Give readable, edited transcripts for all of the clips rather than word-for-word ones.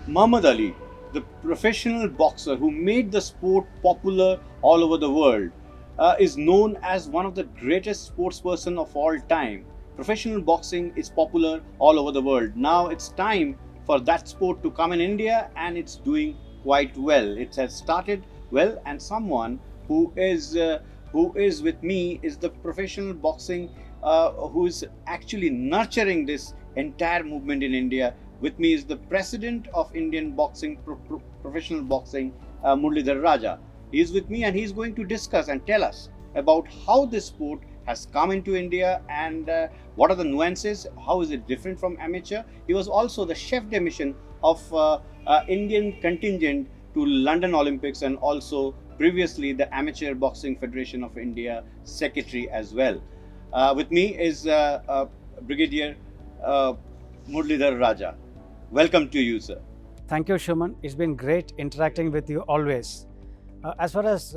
Muhammad Ali, the professional boxer who made the sport popular all over the world, is known as one of the greatest sportsperson of all time. Professional boxing is popular all over the world. Now it's time for that sport to come in India, and it's doing quite well. It has started well, and someone who is with me is the professional boxing who is actually nurturing this entire movement in India. With me is the president of Indian boxing, professional boxing, Muralidhar Raja. He is with me and he is going to discuss and tell us about how this sport has come into India and what are the nuances, how is it different from amateur. He was also the chef de mission of Indian contingent to London Olympics and also previously the Amateur Boxing Federation of India secretary as well. With me is Brigadier Muralidhar Raja. Welcome to you, sir. Thank you, Shuman. It's been great interacting with you always. As far as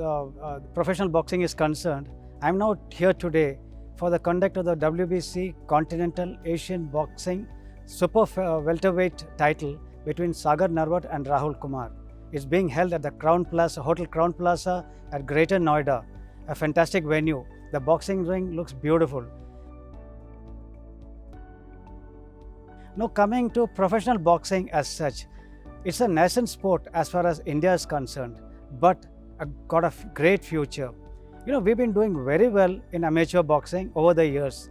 professional boxing is concerned, I'm now here today for the conduct of the WBC Continental Asian Boxing Super Welterweight title between Sagar Narwat and Rahul Kumar. It's being held at the Crown Plaza, Hotel Crown Plaza at Greater Noida, a fantastic venue. The boxing ring looks beautiful. Now coming to professional boxing as such, it's a nascent sport as far as India is concerned, but got a great future. You know, we've been doing very well in amateur boxing over the years.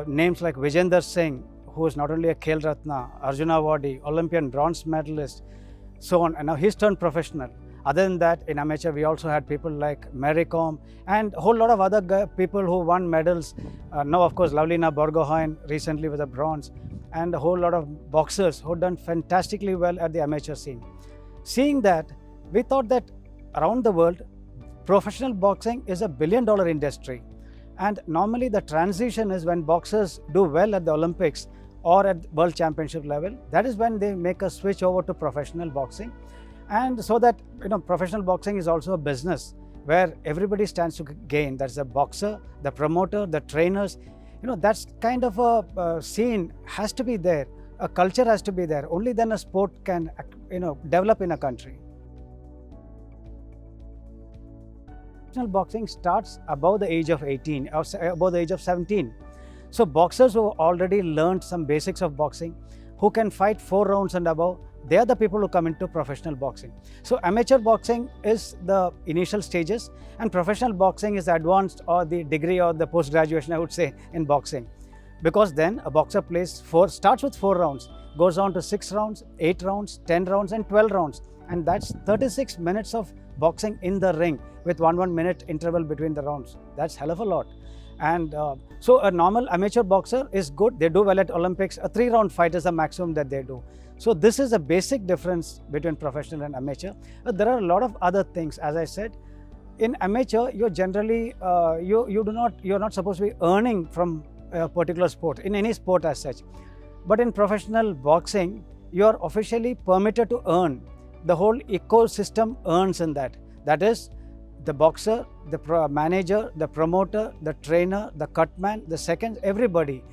Names like Vijender Singh, who is not only a Khel Ratna, Arjuna Awardee, Olympian bronze medalist, so on, and now he's turned professional. Other than that, in amateur, we also had people like Mary Kom and a whole lot of other people who won medals. Now, of course, Lavlina Borgohain recently with a bronze, and a whole lot of boxers who done fantastically well at the amateur scene. Seeing that, we thought that around the world, professional boxing is a billion-dollar industry. And normally the transition is when boxers do well at the Olympics or at world championship level, that is when they make a switch over to professional boxing. And so that, you know, professional boxing is also a business where everybody stands to gain. That's the boxer, the promoter, the trainers. You know, that's kind of a scene has to be there. A culture has to be there. Only then a sport can, you know, develop in a country. Professional boxing starts above the age of 18 or above the age of 17. So boxers who already learned some basics of boxing, who can fight 4 rounds and above, they are the people who come into professional boxing. So amateur boxing is the initial stages and professional boxing is the advanced or the degree or the post-graduation, I would say, in boxing. Because then a boxer starts with 4 rounds, goes on to 6 rounds, 8 rounds, 10 rounds and 12 rounds. And that's 36 minutes of boxing in the ring with 1 minute interval between the rounds. That's hell of a lot. And so a normal amateur boxer is good. They do well at Olympics. A 3-round fight is the maximum that they do. So this is a basic difference between professional and amateur. There are a lot of other things. As I said, in amateur, you're generally you're not supposed to be earning from a particular sport in any sport as such. But in professional boxing, you're officially permitted to earn. The whole ecosystem earns in that. That is, the boxer, the manager, the promoter, the trainer, the cutman, the seconds, everybody.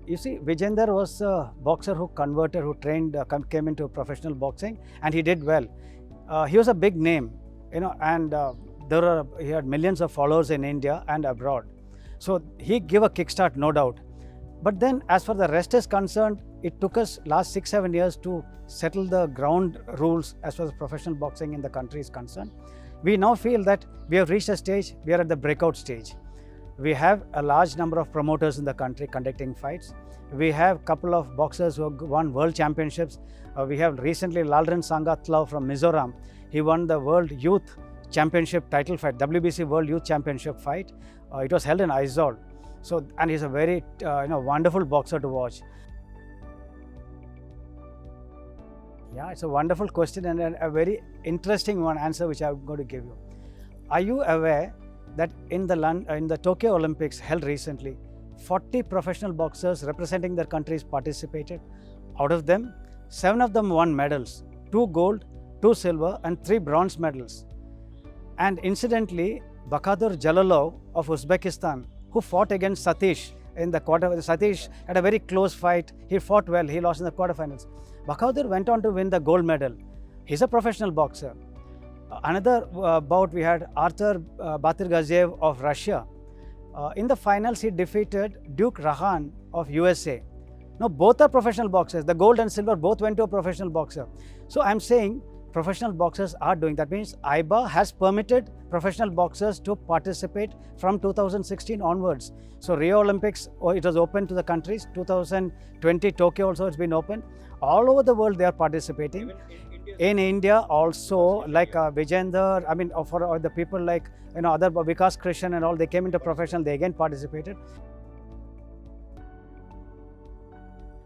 You see, Vijender was a boxer who converted, who trained, came into professional boxing, and he did well. He was a big name, you know, and he had millions of followers in India and abroad. So he gave a kickstart, no doubt. But then, as far the rest is concerned, it took us last 6-7 years to settle the ground rules as far as professional boxing in the country is concerned. We now feel that we have reached a stage, we are at the breakout stage. We have a large number of promoters in the country conducting fights. We have a couple of boxers who have won world championships. We have recently Lalren Sangatlau from Mizoram. He won the World Youth Championship title fight, WBC World Youth Championship fight. It was held in Aizawl. So, and he's a very wonderful boxer to watch. Yeah, it's a wonderful question and a very interesting answer which I'm going to give you. Are you aware that in the Tokyo Olympics held recently, 40 professional boxers representing their countries participated? Out of them, 7 of them won medals, 2 gold, 2 silver and 3 bronze medals. And incidentally, Bahadur Jalalov of Uzbekistan, who fought against Satish in the quarter. Satish had a very close fight. He fought well. He lost in the quarterfinals. Bakhaudir went on to win the gold medal. He's a professional boxer. Another bout we had Arthur Batirgaziev of Russia. In the finals, he defeated Duke Rahan of USA. Now, both are professional boxers. The gold and silver both went to a professional boxer. So, I'm saying professional boxers are doing. That means IBA has permitted professional boxers to participate from 2016 onwards. So, Rio Olympics, it was open to the countries. 2020 Tokyo also it's been open. All over the world they are participating. In India also, like Vijender, I mean, for the people like, other Vikas Krishan and all, they came into professional, they again participated.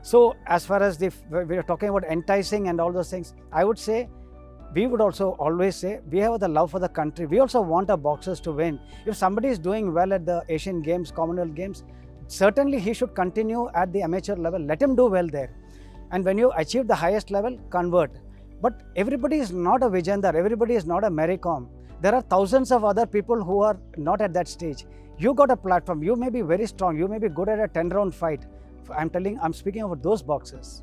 So, as far as we are talking about enticing and all those things, I would say, we would also always say, we have the love for the country. We also want our boxers to win. If somebody is doing well at the Asian Games, Commonwealth Games, certainly he should continue at the amateur level. Let him do well there. And when you achieve the highest level, convert. But everybody is not a Vijender, everybody is not a Mary Kom. There are thousands of other people who are not at that stage. You got a platform, you may be very strong, you may be good at a 10-round fight. I'm speaking about those boxers.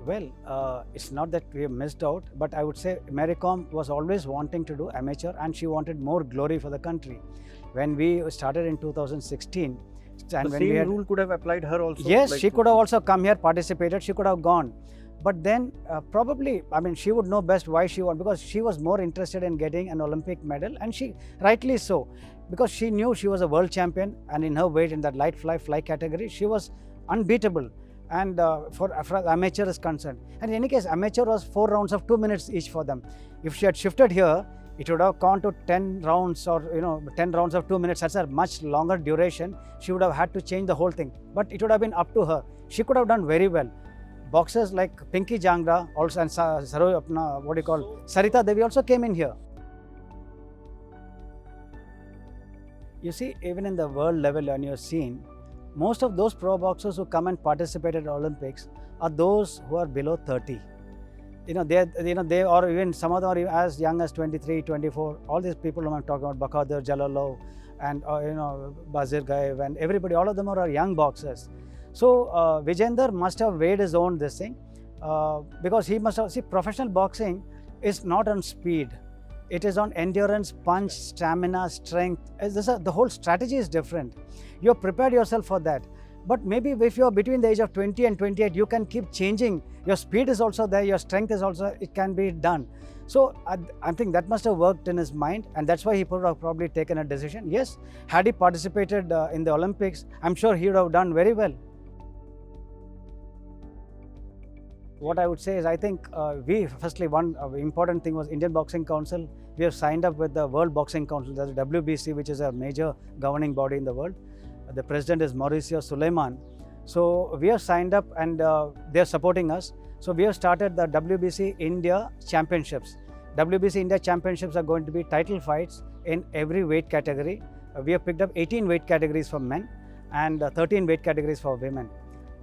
Well, it's not that we have missed out, but I would say Mary Kom was always wanting to do amateur and she wanted more glory for the country. When we started in 2016, and the when same rule could have applied her also? Yes, like she could have also come here, participated, she could have gone. But then probably, I mean, she would know best why she won, because she was more interested in getting an Olympic medal, and she, rightly so, because she knew she was a world champion, and in her weight, in that light fly category, she was unbeatable. And for amateur is concerned. And in any case, amateur was 4 rounds of 2 minutes each for them. If she had shifted here, it would have gone to 10 rounds or 10 rounds of 2 minutes. That's a much longer duration. She would have had to change the whole thing. But it would have been up to her. She could have done very well. Boxers like Pinky Jangra also, and Sarita Devi also came in here. You see, even in the world level, when you're seeing, most of those pro boxers who come and participate at Olympics are those who are below 30. They or even some of them are as young as 23, 24. All these people whom I'm talking about, Bakhaudir, Jalalov, and Bazirgaev, and everybody, all of them are young boxers. So Vijender must have weighed his own this thing, because he must have, see, professional boxing is not on speed. It is on endurance, punch, stamina, strength. The whole strategy is different. You have prepared yourself for that. But maybe if you are between the age of 20 and 28, you can keep changing. Your speed is also there, your strength is also, it can be done. So I think that must have worked in his mind, and that's why he would have probably taken a decision. Yes, had he participated in the Olympics, I'm sure he would have done very well. What I would say is, I think firstly, one important thing was Indian Boxing Council. We have signed up with the World Boxing Council, that's the WBC, which is a major governing body in the world. The president is Mauricio Suleiman. So we have signed up, and they are supporting us. So we have started the WBC India Championships. WBC India Championships are going to be title fights in every weight category. We have picked up 18 weight categories for men and 13 weight categories for women.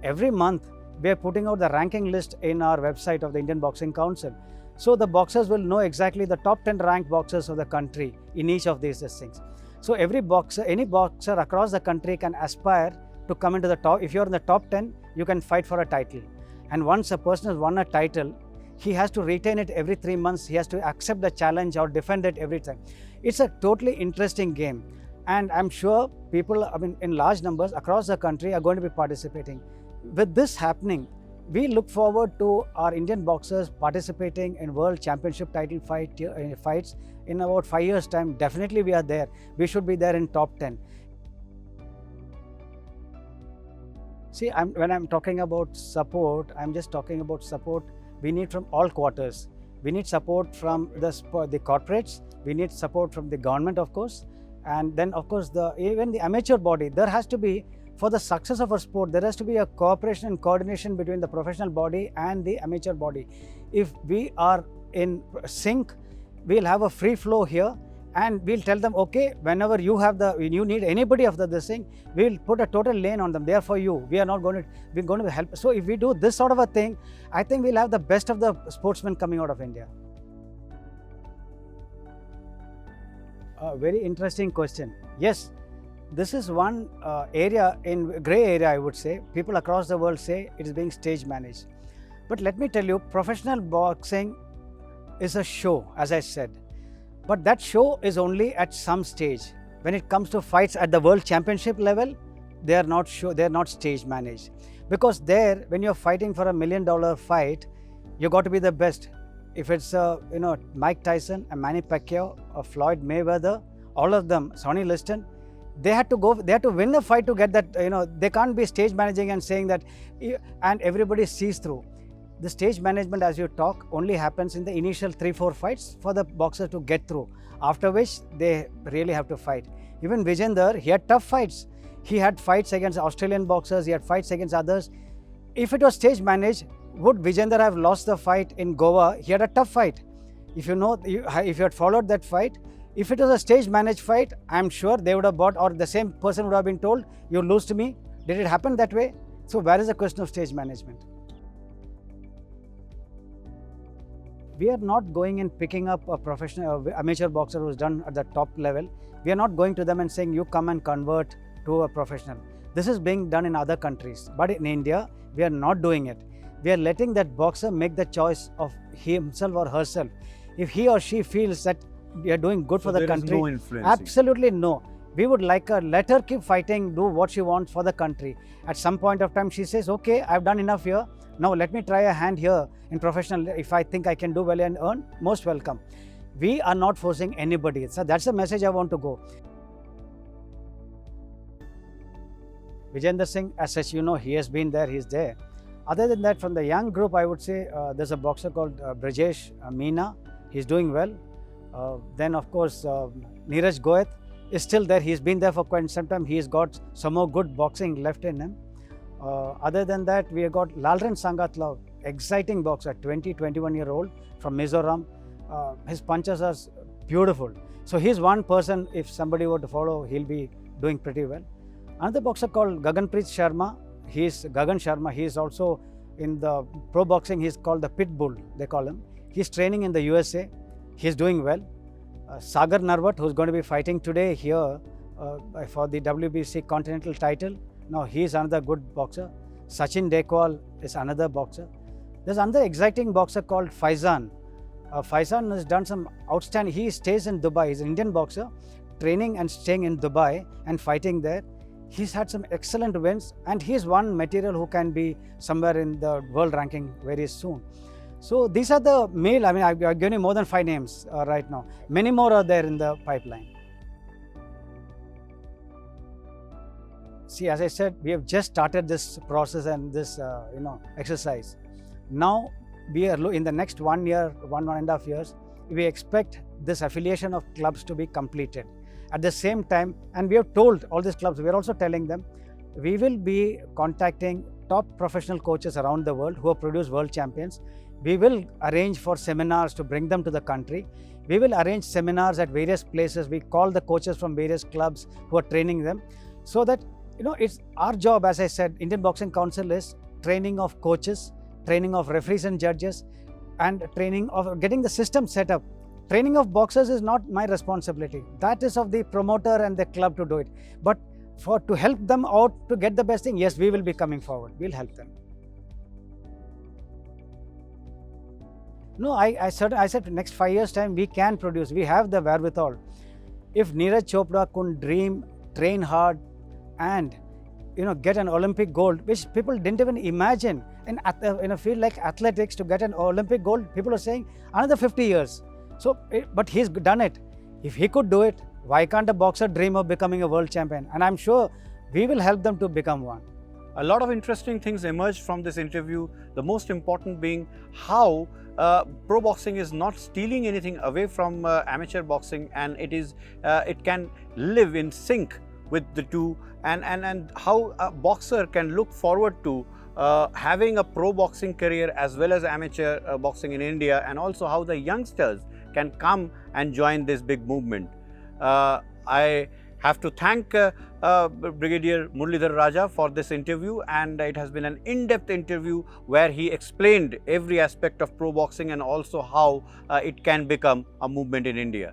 Every month, we are putting out the ranking list in our website of the Indian Boxing Council. So the boxers will know exactly the top 10 ranked boxers of the country in each of these things. So every boxer, any boxer across the country can aspire to come into the top. If you're in the top 10, you can fight for a title. And once a person has won a title, he has to retain it every 3 months. He has to accept the challenge or defend it every time. It's a totally interesting game. And I'm sure people, in large numbers across the country are going to be participating. With this happening, we look forward to our Indian boxers participating in World Championship title fights in about 5 years' time. Definitely we are there. We should be there in top 10. See, when I'm talking about support, I'm just talking about support we need from all quarters. We need support from the corporates. We need support from the government, of course. And then, of course, even the amateur body. There has to be, for the success of our sport, there has to be a cooperation and coordination between the professional body and the amateur body. If we are in sync, we'll have a free flow here, and we'll tell them, okay, whenever you need anybody of this thing, we'll put a total lane on them. They are for you. We're going to help. So if we do this sort of a thing, I think we'll have the best of the sportsmen coming out of India. A very interesting question. Yes, This is one area in gray area, I would say. People across the world say it is being stage managed. But let me tell you, professional boxing is a show, as I said. But that show is only at some stage. When it comes to fights at the world championship level, they are not stage managed. Because there, when you're fighting for $1 million fight, you got to be the best. If it's Mike Tyson, a Manny Pacquiao, a Floyd Mayweather, all of them, Sonny Liston, they had to win the fight to get that. They can't be stage managing and saying that, and everybody sees through. The stage management, as you talk, only happens in the initial 3-4 fights for the boxer to get through, after which they really have to fight. Even Vijender, he had tough fights. He had fights against Australian boxers, he had fights against others. If it was stage managed, would Vijender have lost the fight in Goa? He had a tough fight. If you had followed that fight, if it was a stage managed fight, I'm sure they would have bought, or the same person would have been told, you lose to me. Did it happen that way? So where is the question of stage management? We are not going and picking up a professional amateur boxer who's done at the top level. We are not going to them and saying, you come and convert to a professional. This is being done in other countries. But in India, we are not doing it. We are letting that boxer make the choice of himself or herself. If he or she feels that we are doing good for the country, there is no influence. Absolutely no. We would like her, let her keep fighting, do what she wants for the country. At some point of time, she says, okay, I've done enough here. Now let me try a hand here in professional. If I think I can do well and earn, most welcome. We are not forcing anybody. So that's the message I want to go. Vijender Singh, as such, he has been there, he's there. Other than that, from the young group, I would say there's a boxer called Brijesh Meena. He's doing well. Then, of course, Neeraj Goyat is still there. He's been there for quite some time. He's got some more good boxing left in him. Other than that, we have got Lalran Sangatlaw, exciting boxer, 21-year-old from Mizoram. His punches are beautiful. So he's one person, if somebody were to follow, he'll be doing pretty well. Another boxer called Gaganpreet Sharma. Gagan Sharma. He is also in the pro boxing. He's called the Pitbull, they call him. He's training in the USA. He's doing well. Sagar Narwat, who's going to be fighting today here for the WBC Continental title. Now he's another good boxer. Sachin Dekwal is another boxer. There's another exciting boxer called Faizan. Faizan has done some outstanding. He stays in Dubai. He's an Indian boxer, training and staying in Dubai and fighting there. He's had some excellent wins, and he's one material who can be somewhere in the world ranking very soon. So these are the male. I mean, I've given you more than 5 names right now. Many more are there in the pipeline. See, as I said, we have just started this process and this exercise. Now we are in the next 1 year, 1.5 years, we expect this affiliation of clubs to be completed. At the same time, and we have told all these clubs, we are also telling them, we will be contacting top professional coaches around the world who have produced world champions. We will arrange for seminars to bring them to the country. We will arrange seminars at various places. We call the coaches from various clubs who are training them, so that it's our job. As I said, Indian Boxing Council is training of coaches, training of referees and judges, and training of getting the system set up. Training of boxers is not my responsibility. That is of the promoter and the club to do it. But to help them out to get the best thing, yes, we will be coming forward. We'll help them. No, I said next 5 years' time we can produce. We have the wherewithal. If Neeraj Chopra could dream, train hard, and get an Olympic gold, which people didn't even imagine in a field like athletics, to get an Olympic gold, people are saying another 50 years. So, but he's done it. If he could do it, why can't a boxer dream of becoming a world champion? And I'm sure we will help them to become one. A lot of interesting things emerged from this interview. The most important being how pro boxing is not stealing anything away from amateur boxing, and it can live in sync with the two, and how a boxer can look forward to having a pro boxing career as well as amateur boxing in India, and also how the youngsters can come and join this big movement. I have to thank Brigadier Muralidhar Raja for this interview, and it has been an in-depth interview where he explained every aspect of pro boxing and also how it can become a movement in India.